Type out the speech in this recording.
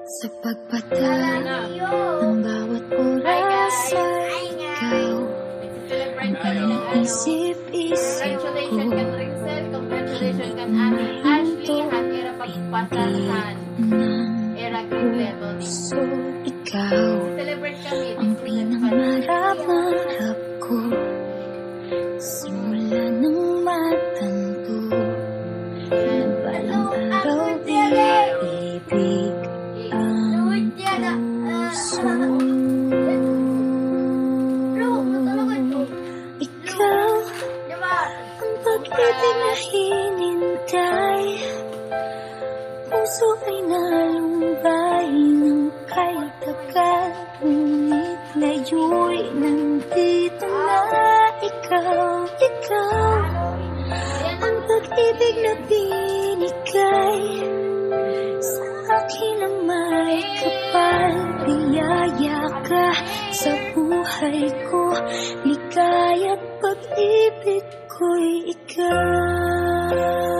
Sa pagpatala ng bawat oras ay ikaw ang pinaisip-isip ko. Congratulations kan Ashley, Hanira pagpatasan. So, ikaw ang pinangarap-narap ko. Simula nang matanto na balang araw ibig ang puso. Ikaw ang pag-ibig na hinintay. Puso ay nalumbay ng kay tagal, ngunit ngayon nandito na ikaw. Ikaw ang pag-ibig na binigay sa akin ang may kapal. Biyaya ka sa buhay ko, ligaya't pag-ibig ko'y ikaw.